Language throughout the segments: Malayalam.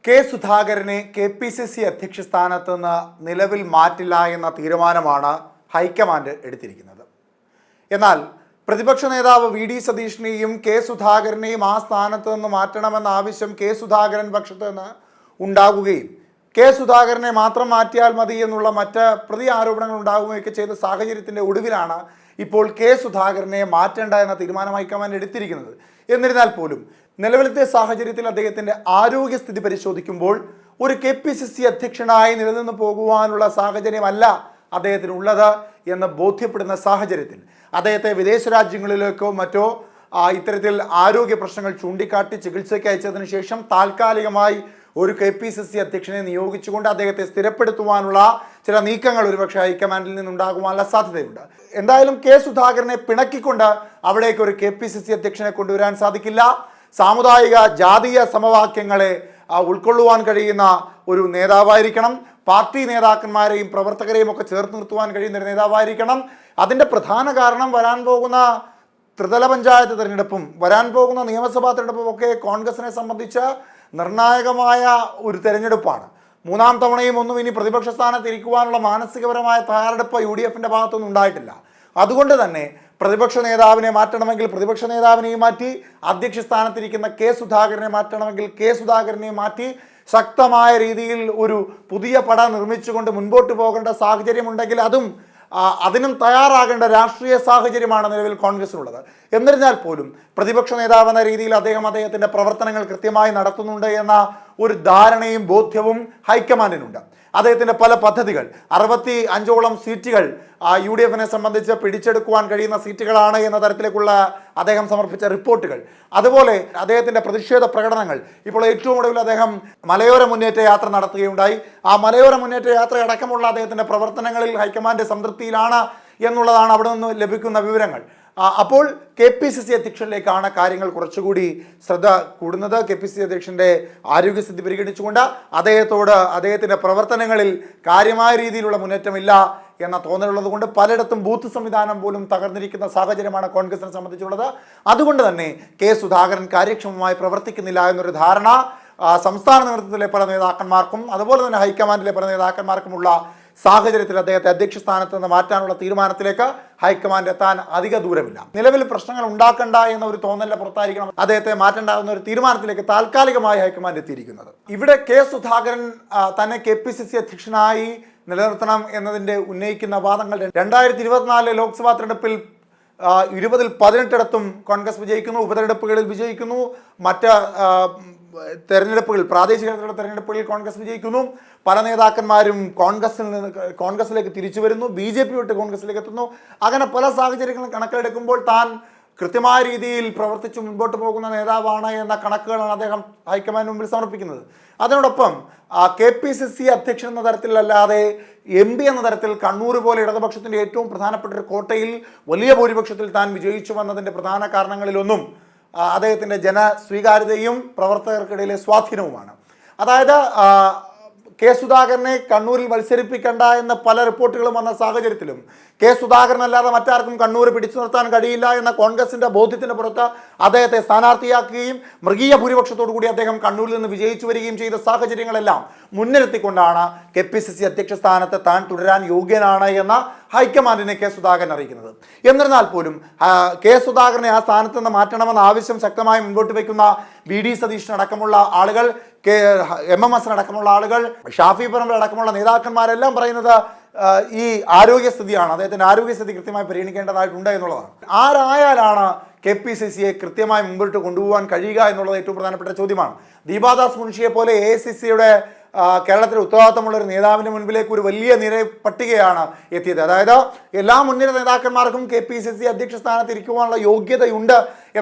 കെ സുധാകരനെ KPCC അധ്യക്ഷ സ്ഥാനത്ത് നിന്ന് നിലവിൽ മാറ്റില്ല എന്ന തീരുമാനമാണ് ഹൈക്കമാൻഡ് എടുത്തിരിക്കുന്നത്. എന്നാൽ പ്രതിപക്ഷ നേതാവ് VD സതീഷിനെയും കെ സുധാകരനെയും ആ സ്ഥാനത്ത് നിന്ന് മാറ്റണമെന്ന ആവശ്യം കെ സുധാകരൻ പക്ഷത്ത് നിന്ന് ഉണ്ടാകുകയും കെ സുധാകരനെ മാത്രം മാറ്റിയാൽ മതി എന്നുള്ള മറ്റ് പ്രതി ആരോപണങ്ങൾ ഉണ്ടാകുകയൊക്കെ ചെയ്ത സാഹചര്യത്തിൻ്റെ ഒടുവിലാണ് ഇപ്പോൾ കെ സുധാകരനെ മാറ്റേണ്ട എന്ന തീരുമാനം ഹൈക്കമാൻഡ് എടുത്തിരിക്കുന്നത്. എന്നിരുന്നാൽ പോലും നിലവിലത്തെ സാഹചര്യത്തിൽ അദ്ദേഹത്തിൻ്റെ ആരോഗ്യസ്ഥിതി പരിശോധിക്കുമ്പോൾ ഒരു KPCC അധ്യക്ഷനായി നിലനിന്ന് പോകുവാനുള്ള സാഹചര്യമല്ല അദ്ദേഹത്തിനുള്ളത് എന്ന് ബോധ്യപ്പെടുന്ന സാഹചര്യത്തിൽ അദ്ദേഹത്തെ വിദേശ രാജ്യങ്ങളിലേക്കോ മറ്റോ ഇത്തരത്തിൽ ആരോഗ്യ പ്രശ്നങ്ങൾ ചൂണ്ടിക്കാട്ടി ചികിത്സയ്ക്ക് അയച്ചതിനു ശേഷം താൽക്കാലികമായി ഒരു KPCC അധ്യക്ഷനെ നിയോഗിച്ചുകൊണ്ട് അദ്ദേഹത്തെ സ്ഥിരപ്പെടുത്തുവാനുള്ള ചില നീക്കങ്ങൾ ഒരുപക്ഷെ ഹൈക്കമാൻഡിൽ നിന്നുണ്ടാകുവാനുള്ള സാധ്യതയുണ്ട്. എന്തായാലും കെ സുധാകരനെ പിണക്കിക്കൊണ്ട് അവിടേക്ക് ഒരു KPCC അധ്യക്ഷനെ കൊണ്ടുവരാൻ സാധിക്കില്ല. സാമുദായിക ജാതീയ സമവാക്യങ്ങളെ ഉൾക്കൊള്ളുവാൻ കഴിയുന്ന ഒരു നേതാവായിരിക്കണം. പാർട്ടി നേതാക്കന്മാരെയും പ്രവർത്തകരെയും ഒക്കെ ചേർത്ത് നിർത്തുവാൻ കഴിയുന്ന ഒരു നേതാവായിരിക്കണം. അതിൻ്റെ പ്രധാന കാരണം വരാൻ പോകുന്ന ത്രിതല പഞ്ചായത്ത് തിരഞ്ഞെടുപ്പും വരാൻ പോകുന്ന നിയമസഭാ തിരഞ്ഞെടുപ്പും ഒക്കെ കോൺഗ്രസിനെ സംബന്ധിച്ച് നിർണായകമായ ഒരു തെരഞ്ഞെടുപ്പാണ്. മൂന്നാം തവണയും ഒന്നും ഇനി പ്രതിപക്ഷ സ്ഥാനത്ത് ഇരിക്കുവാനുള്ള മാനസികപരമായ തയ്യാറെടുപ്പ് UDFിൻ്റെ ഭാഗത്തൊന്നും ഉണ്ടായിട്ടില്ല. അതുകൊണ്ട് തന്നെ പ്രതിപക്ഷ നേതാവിനെ മാറ്റണമെങ്കിൽ പ്രതിപക്ഷ നേതാവിനെയും മാറ്റി, അധ്യക്ഷ സ്ഥാനത്തിരിക്കുന്ന കെ സുധാകരനെ മാറ്റണമെങ്കിൽ കെ സുധാകരനെയും മാറ്റി ശക്തമായ രീതിയിൽ ഒരു പുതിയ പട നിർമ്മിച്ചുകൊണ്ട് മുൻപോട്ട് പോകേണ്ട സാഹചര്യമുണ്ടെങ്കിൽ അതിനും തയ്യാറാകേണ്ട രാഷ്ട്രീയ സാഹചര്യമാണ് നിലവിൽ കോൺഗ്രസിനുള്ളത്. എന്നിരുന്നാൽ പോലും പ്രതിപക്ഷ നേതാവ് എന്ന രീതിയിൽ അദ്ദേഹത്തിൻ്റെ പ്രവർത്തനങ്ങൾ കൃത്യമായി നടത്തുന്നുണ്ട് എന്ന ഒരു ധാരണയും ബോധ്യവും ഹൈക്കമാൻഡിനുണ്ട്. അദ്ദേഹത്തിൻ്റെ പല പദ്ധതികൾ 65ഓളം സീറ്റുകൾ UDFിനെ സംബന്ധിച്ച് പിടിച്ചെടുക്കുവാൻ കഴിയുന്ന സീറ്റുകളാണ് എന്ന തരത്തിലേക്കുള്ള അദ്ദേഹം സമർപ്പിച്ച റിപ്പോർട്ടുകൾ, അതുപോലെ അദ്ദേഹത്തിൻ്റെ പ്രതിഷേധ പ്രകടനങ്ങൾ. ഇപ്പോൾ ഏറ്റവും ഒടുവിൽ അദ്ദേഹം മലയോര മുന്നേറ്റ യാത്ര നടത്തുകയുണ്ടായി. ആ മലയോര മുന്നേറ്റ യാത്ര അടക്കമുള്ള അദ്ദേഹത്തിൻ്റെ പ്രവർത്തനങ്ങളിൽ ഹൈക്കമാൻഡ് സംതൃപ്തിയിലാണ് എന്നുള്ളതാണ് അവിടെ നിന്ന് ലഭിക്കുന്ന വിവരങ്ങൾ. അപ്പോൾ KPCC അധ്യക്ഷനിലേക്കാണ് കാര്യങ്ങൾ കുറച്ചുകൂടി ശ്രദ്ധ കൂടുന്നത്. KPCC അധ്യക്ഷൻ്റെ ആരോഗ്യസ്ഥിതി പരിഗണിച്ചുകൊണ്ട് അദ്ദേഹത്തിൻ്റെ പ്രവർത്തനങ്ങളിൽ കാര്യമായ രീതിയിലുള്ള മുന്നേറ്റമില്ല എന്ന തോന്നലുള്ളത് കൊണ്ട് പലയിടത്തും ബൂത്ത് സംവിധാനം പോലും തകർന്നിരിക്കുന്ന സാഹചര്യമാണ് കോൺഗ്രസിനെ സംബന്ധിച്ചുള്ളത്. അതുകൊണ്ട് തന്നെ കെ സുധാകരൻ കാര്യക്ഷമമായി പ്രവർത്തിക്കുന്നില്ല എന്നൊരു ധാരണ സംസ്ഥാന നേതൃത്വത്തിലെ പല നേതാക്കന്മാർക്കും അതുപോലെ തന്നെ ഹൈക്കമാൻഡിലെ പല നേതാക്കന്മാർക്കുമുള്ള സാഹചര്യത്തിൽ അദ്ദേഹത്തെ അധ്യക്ഷ സ്ഥാനത്ത് നിന്ന് മാറ്റാനുള്ള തീരുമാനത്തിലേക്ക് ഹൈക്കമാൻഡ് എത്താൻ അധിക ദൂരമില്ല. നിലവിൽ പ്രശ്നങ്ങൾ ഉണ്ടാക്കണ്ട എന്ന ഒരു തോന്നലിന്റെ പുറത്തായിരിക്കണം അദ്ദേഹത്തെ മാറ്റേണ്ടാകുന്ന ഒരു തീരുമാനത്തിലേക്ക് താൽക്കാലികമായി ഹൈക്കമാൻഡ് എത്തിയിരിക്കുന്നത്. ഇവിടെ കെ സുധാകരൻ തന്നെ KPCC അധ്യക്ഷനായി നിലനിർത്തണം എന്നതിൻ്റെ ഉന്നയിക്കുന്ന വാദങ്ങൾ 2024 ലോക്സഭാ തെരഞ്ഞെടുപ്പിൽ 20ൽ 18 കോൺഗ്രസ് വിജയിക്കുന്നു, ഉപതെരഞ്ഞെടുപ്പുകളിൽ വിജയിക്കുന്നു, മറ്റ് തെരഞ്ഞെടുപ്പുകളിൽ പ്രാദേശിക തെരഞ്ഞെടുപ്പുകളിൽ കോൺഗ്രസ് വിജയിക്കുന്നു. പല നേതാക്കന്മാരും കോൺഗ്രസിലേക്ക് തിരിച്ചു വരുന്നു, BJP വിട്ട് കോൺഗ്രസിലേക്ക് എത്തുന്നു. അങ്ങനെ പല സാഹചര്യങ്ങളും കണക്കിലെടുക്കുമ്പോൾ താൻ കൃത്യമായ രീതിയിൽ പ്രവർത്തിച്ച് മുൻപോട്ട് പോകുന്ന നേതാവാണ് എന്ന കണക്കുകളാണ് അദ്ദേഹം ഹൈക്കമാൻഡിന് മുമ്പിൽ സമർപ്പിക്കുന്നത്. അതിനോടൊപ്പം KPCC അധ്യക്ഷൻ എന്ന തരത്തിലല്ലാതെ MP എന്ന തരത്തിൽ കണ്ണൂർ പോലെ ഇടതുപക്ഷത്തിൻ്റെ ഏറ്റവും പ്രധാനപ്പെട്ട ഒരു കോട്ടയിൽ വലിയ ഭൂരിപക്ഷത്തിൽ താൻ വിജയിച്ചു വന്നതിൻ്റെ പ്രധാന കാരണങ്ങളിലൊന്നും അദ്ദേഹത്തിൻ്റെ ജനസ്വീകാര്യതയും പ്രവർത്തകർക്കിടയിലെ സ്വാധീനവുമാണ്. അതായത് കെ സുധാകരനെ കണ്ണൂരിൽ മത്സരിപ്പിക്കേണ്ട എന്ന പല റിപ്പോർട്ടുകളും വന്ന സാഹചര്യത്തിലും കെ സുധാകരനല്ലാതെ മറ്റാർക്കും കണ്ണൂർ പിടിച്ചു നിർത്താൻ കഴിയില്ല എന്ന കോൺഗ്രസിൻ്റെ ബോധ്യത്തിൻ്റെ പുറത്ത് അദ്ദേഹത്തെ സ്ഥാനാർത്ഥിയാക്കുകയും മൃഗീയ ഭൂരിപക്ഷത്തോടു കൂടി അദ്ദേഹം കണ്ണൂരിൽ നിന്ന് വിജയിച്ചു വരികയും ചെയ്ത സാഹചര്യങ്ങളെല്ലാം മുൻനിർത്തിക്കൊണ്ടാണ് KPCC അധ്യക്ഷ സ്ഥാനത്ത് താൻ തുടരാൻ യോഗ്യനാണ് എന്ന ഹൈക്കമാൻഡിനെ കെ സുധാകരൻ അറിയിക്കുന്നത്. എന്നിരുന്നാൽ പോലും കെ സുധാകരനെ ആ സ്ഥാനത്ത് നിന്ന് മാറ്റണമെന്ന ആവശ്യം ശക്തമായി മുൻപോട്ട് വയ്ക്കുന്ന VD സതീഷിനടക്കമുള്ള ആളുകൾ, MMS അടക്കമുള്ള ആളുകൾ, ഷാഫി പറമ്പിൽ അടക്കമുള്ള നേതാക്കന്മാരെല്ലാം പറയുന്നത് ഈ ആരോഗ്യസ്ഥിതിയാണ്. അദ്ദേഹത്തിൻ്റെ ആരോഗ്യസ്ഥിതി കൃത്യമായി പരിഗണിക്കേണ്ടതായിട്ടുണ്ട് എന്നുള്ളതാണ്. ആരായാലാണ് KPCCയെ കൃത്യമായി മുമ്പോട്ട് കൊണ്ടുപോകാൻ കഴിയുക എന്നുള്ളത് ഏറ്റവും പ്രധാനപ്പെട്ട ചോദ്യമാണ്. ദീപാദാസ് മുൻഷിയെ പോലെ AICCയുടെ കേരളത്തിലെ ഉത്തരവാദിത്തമുള്ള ഒരു നേതാവിൻ്റെ മുൻപിലേക്ക് ഒരു വലിയ നിര പട്ടികയാണ് എത്തിയത്. അതായത് എല്ലാ മുൻനിര നേതാക്കന്മാർക്കും KPCC അധ്യക്ഷ സ്ഥാനത്ത് ഇരിക്കുവാനുള്ള യോഗ്യതയുണ്ട്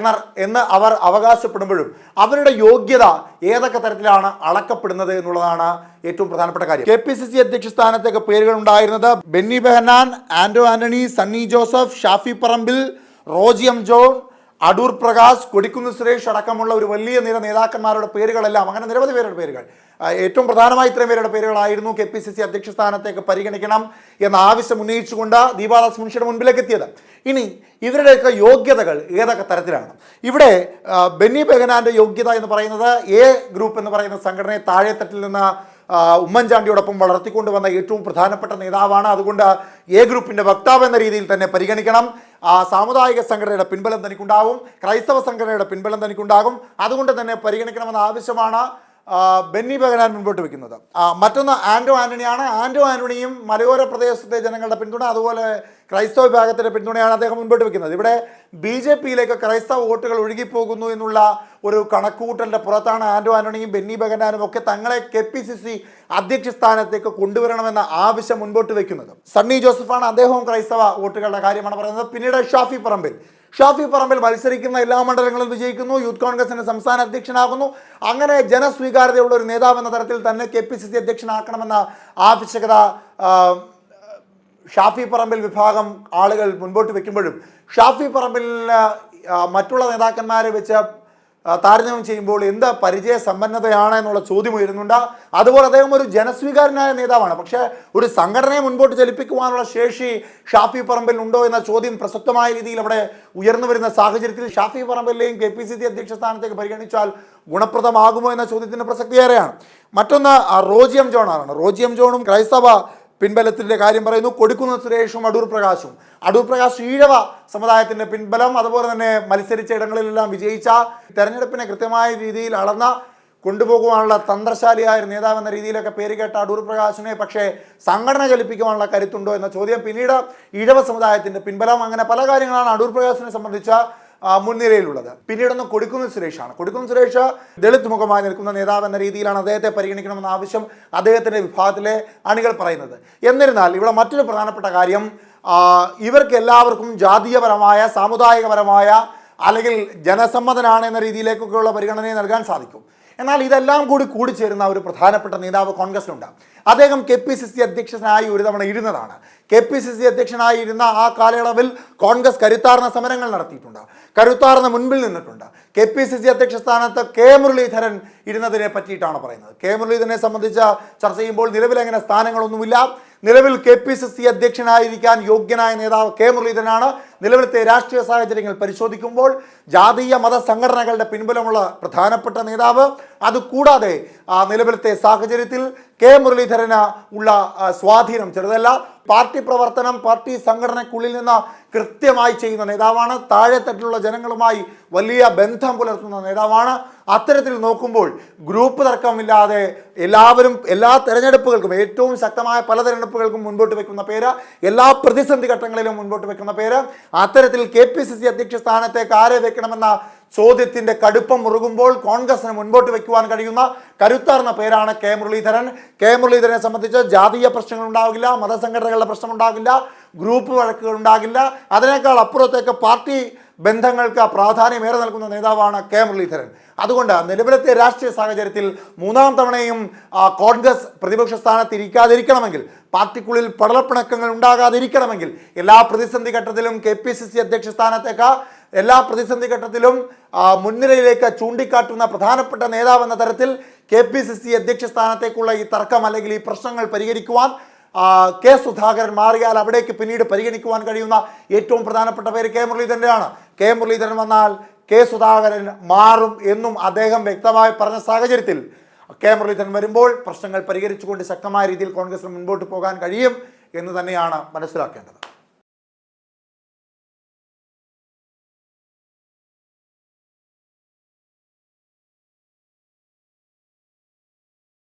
എന്ന് അവർ അവകാശപ്പെടുമ്പോഴും അവരുടെ യോഗ്യത ഏതൊക്കെ തരത്തിലാണ് അളക്കപ്പെടുന്നത് എന്നുള്ളതാണ് ഏറ്റവും പ്രധാനപ്പെട്ട കാര്യം. KPCC അധ്യക്ഷ സ്ഥാനത്തേക്ക് പേരുകൾ ഉണ്ടായിരുന്നത് ബെന്നി ബെഹനാൻ, ആന്റോ ആന്റണി, സണ്ണി ജോസഫ്, ഷാഫി പറമ്പിൽ, റോജി എം ജോൺ, അടൂർ പ്രകാശ്, കൊടിക്കുന്നിൽ സുരേഷ് അടക്കമുള്ള ഒരു വലിയ നിര നേതാക്കന്മാരുടെ പേരുകളെല്ലാം, അങ്ങനെ നിരവധി പേരുടെ പേരുകൾ, ഏറ്റവും പ്രധാനമായി ഇത്രയും പേരുടെ പേരുകളായിരുന്നു KPCC അധ്യക്ഷ സ്ഥാനത്തേക്ക് പരിഗണിക്കണം എന്ന ആവശ്യം ഉന്നയിച്ചുകൊണ്ട് ദീപാദാസ് മുൻഷിയുടെ മുൻപിലേക്ക് എത്തിയത്. ഇനി ഇവരുടെയൊക്കെ യോഗ്യതകൾ ഏതൊക്കെ തരത്തിലാണ്? ഇവിടെ ബെന്നി ബെഹനാന്റെ യോഗ്യത എന്ന് പറയുന്നത് എ ഗ്രൂപ്പ് എന്ന് പറയുന്ന സംഘടനയെ താഴെത്തട്ടിൽ നിന്ന് ഉമ്മൻചാണ്ടിയോടൊപ്പം വളർത്തിക്കൊണ്ടുവന്ന ഏറ്റവും പ്രധാനപ്പെട്ട നേതാവാണ്. അതുകൊണ്ട് എ ഗ്രൂപ്പിൻ്റെ വക്താവ് എന്ന രീതിയിൽ തന്നെ പരിഗണിക്കണം. സാമുദായിക സംഘടനയുടെ പിൻബലം തനിക്കുണ്ടാകും, ക്രൈസ്തവ സംഘടനയുടെ പിൻബലം തനിക്കുണ്ടാകും. അതുകൊണ്ട് തന്നെ പരിഗണിക്കണമെന്ന ആവശ്യമാണ് ബെന്നി ബെഹനാൻ മുൻപോട്ട് വെക്കുന്നത്. മറ്റൊന്ന് ആന്റോ ആന്റണിയാണ്. ആന്റോ ആന്റണിയും മലയോര പ്രദേശത്തെ ജനങ്ങളുടെ പിന്തുണ, അതുപോലെ ക്രൈസ്തവ വിഭാഗത്തിൻ്റെ പിന്തുണയാണ് അദ്ദേഹം മുൻപോട്ട് വെക്കുന്നത്. ഇവിടെ BJPയിലേക്ക് ക്രൈസ്തവ വോട്ടുകൾ ഒഴുകിപ്പോകുന്നു എന്നുള്ള ഒരു കണക്കുകൂട്ടലിൻ്റെ പുറത്താണ് ആന്റോ ആന്റണിയും ബെന്നി ബെഹനാനും ഒക്കെ തങ്ങളെ KPCC അധ്യക്ഷ സ്ഥാനത്തേക്ക് കൊണ്ടുവരണമെന്ന ആവശ്യം മുൻപോട്ട് വെക്കുന്നത്. സണ്ണി ജോസഫാണ്, അദ്ദേഹവും ക്രൈസ്തവ വോട്ടുകളുടെ കാര്യമാണ് പറയുന്നത്. പിന്നീട് ഷാഫി പറമ്പിൽ മത്സരിക്കുന്ന എല്ലാ മണ്ഡലങ്ങളും വിജയിക്കുന്നു, യൂത്ത് കോൺഗ്രസിന്റെ സംസ്ഥാന അധ്യക്ഷനാകുന്നു. അങ്ങനെ ജനസ്വീകാര്യതയുള്ള ഒരു നേതാവ് എന്ന തരത്തിൽ തന്നെ KPCC അധ്യക്ഷനാക്കണമെന്ന ആവശ്യകത ഷാഫി പറമ്പിൽ വിഭാഗം ആളുകൾ മുൻപോട്ട് വെക്കുമ്പോഴും ഷാഫി പറമ്പിൽ മറ്റുള്ള നേതാക്കന്മാരെ വെച്ച് താരതമ്യം ചെയ്യുമ്പോൾ എന്ത് പരിചയ സമ്പന്നതയാണ് എന്നുള്ള ചോദ്യം ഉയരുന്നുണ്ട്. അതുപോലെ അദ്ദേഹം ഒരു ജനസ്വീകാരനായ നേതാവാണ്. പക്ഷേ ഒരു സംഘടനയെ മുൻപോട്ട് ചലിപ്പിക്കുവാനുള്ള ശേഷി ഷാഫി പറമ്പിൽ ഉണ്ടോ എന്ന ചോദ്യം പ്രസക്തമായ രീതിയിൽ അവിടെ ഉയർന്നു വരുന്ന സാഹചര്യത്തിൽ ഷാഫി പറമ്പിലെയും KPCC അധ്യക്ഷ സ്ഥാനത്തേക്ക് പരിഗണിച്ചാൽ ഗുണപ്രദമാകുമോ എന്ന ചോദ്യത്തിന് പ്രസക്തിയേറെയാണ്. മറ്റൊന്ന് റോജി എം ജോണാണ്. റോജി എം ജോണും ക്രൈസ്തവ പിൻബലത്തിൻ്റെ കാര്യം പറയുന്നു. കൊടിക്കുന്നിൽ സുരേഷും അടൂർ പ്രകാശ് ഈഴവ സമുദായത്തിൻ്റെ പിൻബലം, അതുപോലെ തന്നെ മത്സരിച്ച ഇടങ്ങളിലെല്ലാം വിജയിച്ച, തെരഞ്ഞെടുപ്പിനെ കൃത്യമായ രീതിയിൽ അളന്ന കൊണ്ടുപോകുവാനുള്ള തന്ത്രശാലിയായ നേതാവെന്ന രീതിയിലൊക്കെ പേര് കേട്ട അടൂർ പ്രകാശിനെ പക്ഷേ സംഘടന ചലിപ്പിക്കുവാനുള്ള കരുത്തുണ്ടോ എന്ന ചോദ്യം. പിന്നീട് ഈഴവ സമുദായത്തിൻ്റെ പിൻബലം, അങ്ങനെ പല കാര്യങ്ങളാണ് അടൂർ പ്രകാശിനെ സംബന്ധിച്ച മുൻനിരയിലുള്ളത്. പിന്നീടൊന്ന് കൊടിക്കുന്നിൽ സുരേഷാണ്. കൊടിക്കുന്നിൽ സുരേഷ് ദളിത് മുഖമായി നിൽക്കുന്ന നേതാവ് എന്ന രീതിയിലാണ് അദ്ദേഹത്തെ പരിഗണിക്കണമെന്ന ആവശ്യം അദ്ദേഹത്തിൻ്റെ വിഭാഗത്തിലെ അണികൾ പറയുന്നത്. എന്നിരുന്നാൽ ഇവിടെ മറ്റൊരു പ്രധാനപ്പെട്ട കാര്യം, ഇവർക്ക് എല്ലാവർക്കും ജാതീയപരമായ, സാമുദായികപരമായ അല്ലെങ്കിൽ ജനസമ്മതനാണ് എന്ന രീതിയിലേക്കൊക്കെയുള്ള പരിഗണനയെ നൽകാൻ സാധിക്കും. എന്നാൽ ഇതെല്ലാം കൂടിച്ചേരുന്ന ഒരു പ്രധാനപ്പെട്ട നേതാവ് കോൺഗ്രസിലുണ്ട്. അദ്ദേഹം KPCC അധ്യക്ഷനായി ഒരു തവണ ഇരുന്നതാണ്. KPCC അധ്യക്ഷനായി ഇരുന്ന ആ കാലയളവിൽ കോൺഗ്രസ് കരുത്താർന്ന സമരങ്ങൾ നടത്തിയിട്ടുണ്ട്, കരുത്താർന്ന മുൻപിൽ നിന്നിട്ടുണ്ട്. KPCC അധ്യക്ഷ സ്ഥാനത്ത് K മുരളീധരൻ ഇരുന്നതിനെ പറ്റിയിട്ടാണ് പറയുന്നത്. K മുരളീധരനെ സംബന്ധിച്ച് ചർച്ച ചെയ്യുമ്പോൾ നിലവിൽ അങ്ങനെ സ്ഥാനങ്ങളൊന്നുമില്ല. നിലവിൽ KPCC അധ്യക്ഷനായിരിക്കാൻ യോഗ്യനായ നേതാവ് K മുരളീധരനാണ്. നിലവിലത്തെ രാഷ്ട്രീയ സാഹചര്യങ്ങൾ പരിശോധിക്കുമ്പോൾ ജാതീയ മത സംഘടനകളുടെ പിൻബലമുള്ള പ്രധാനപ്പെട്ട നേതാവ്. അതുകൂടാതെ നിലവിലത്തെ സാഹചര്യത്തിൽ K മുരളീധരന് ഉള്ള സ്വാധീനം ചെറുതല്ല. പാർട്ടി പ്രവർത്തനം പാർട്ടി സംഘടനയ്ക്കുള്ളിൽ നിന്ന് കൃത്യമായി ചെയ്യുന്ന നേതാവാണ്. താഴെത്തട്ടിലുള്ള ജനങ്ങളുമായി വലിയ ബന്ധം പുലർത്തുന്ന നേതാവാണ്. അത്തരത്തിൽ നോക്കുമ്പോൾ ഗ്രൂപ്പ് തർക്കമില്ലാതെ എല്ലാവരും എല്ലാ തെരഞ്ഞെടുപ്പുകൾക്കും, ഏറ്റവും ശക്തമായ പല തെരഞ്ഞെടുപ്പുകൾക്കും മുൻപോട്ട് വെക്കുന്ന പേര്, എല്ലാ പ്രതിസന്ധി ഘട്ടങ്ങളിലും മുൻപോട്ട് വെക്കുന്ന പേര്, അത്തരത്തിൽ KPCC അധ്യക്ഷ സ്ഥാനത്തേക്ക് ആരെ വെക്കണമെന്ന ചോദ്യത്തിൻ്റെ കടുപ്പം മുറുകുമ്പോൾ കോൺഗ്രസിന് മുൻപോട്ട് വയ്ക്കുവാൻ കഴിയുന്ന കരുത്താർന്ന പേരാണ് K മുരളീധരൻ. K മുരളീധരനെ സംബന്ധിച്ച് ജാതീയ പ്രശ്നങ്ങൾ ഉണ്ടാകില്ല, മതസംഘടനകളുടെ പ്രശ്നം ഉണ്ടാകില്ല, ഗ്രൂപ്പ് വഴക്കുകൾ ഉണ്ടാകില്ല. അതിനേക്കാൾ അപ്പുറത്തേക്ക് പാർട്ടി ബന്ധങ്ങൾക്ക് പ്രാധാന്യമേറെ നൽകുന്ന നേതാവാണ് K മുരളീധരൻ. അതുകൊണ്ട് നിലവിലത്തെ രാഷ്ട്രീയ സാഹചര്യത്തിൽ മൂന്നാം തവണയും കോൺഗ്രസ് പ്രതിപക്ഷ സ്ഥാനത്ത് ഇരിക്കാതിരിക്കണമെങ്കിൽ, പാർട്ടിക്കുള്ളിൽ പടലപ്പിണക്കങ്ങൾ ഉണ്ടാകാതിരിക്കണമെങ്കിൽ, എല്ലാ പ്രതിസന്ധി ഘട്ടത്തിലും KPCC അധ്യക്ഷ സ്ഥാനത്തേക്ക്, എല്ലാ പ്രതിസന്ധി ഘട്ടത്തിലും മുൻനിരയിലേക്ക് ചൂണ്ടിക്കാട്ടുന്ന പ്രധാനപ്പെട്ട നേതാവ് എന്ന തരത്തിൽ KPCC അധ്യക്ഷ സ്ഥാനത്തേക്കുള്ള ഈ തർക്കം അല്ലെങ്കിൽ ഈ പ്രശ്നങ്ങൾ പരിഹരിക്കുവാൻ K സുധാകരൻ മാറിയാൽ അവിടേക്ക് പിന്നീട് പരിഗണിക്കുവാൻ കഴിയുന്ന ഏറ്റവും പ്രധാനപ്പെട്ട പേര് K മുരളീധരൻ്റെയാണ്. K മുരളീധരൻ വന്നാൽ K സുധാകരൻ മാറും എന്നും അദ്ദേഹം വ്യക്തമായി പറഞ്ഞ സാഹചര്യത്തിൽ K മുരളീധരൻ വരുമ്പോൾ പ്രശ്നങ്ങൾ പരിഹരിച്ചുകൊണ്ട് ശക്തമായ രീതിയിൽ കോൺഗ്രസിന് മുൻപോട്ട് പോകാൻ കഴിയും എന്ന് തന്നെയാണ് മനസ്സിലാക്കേണ്ടത്.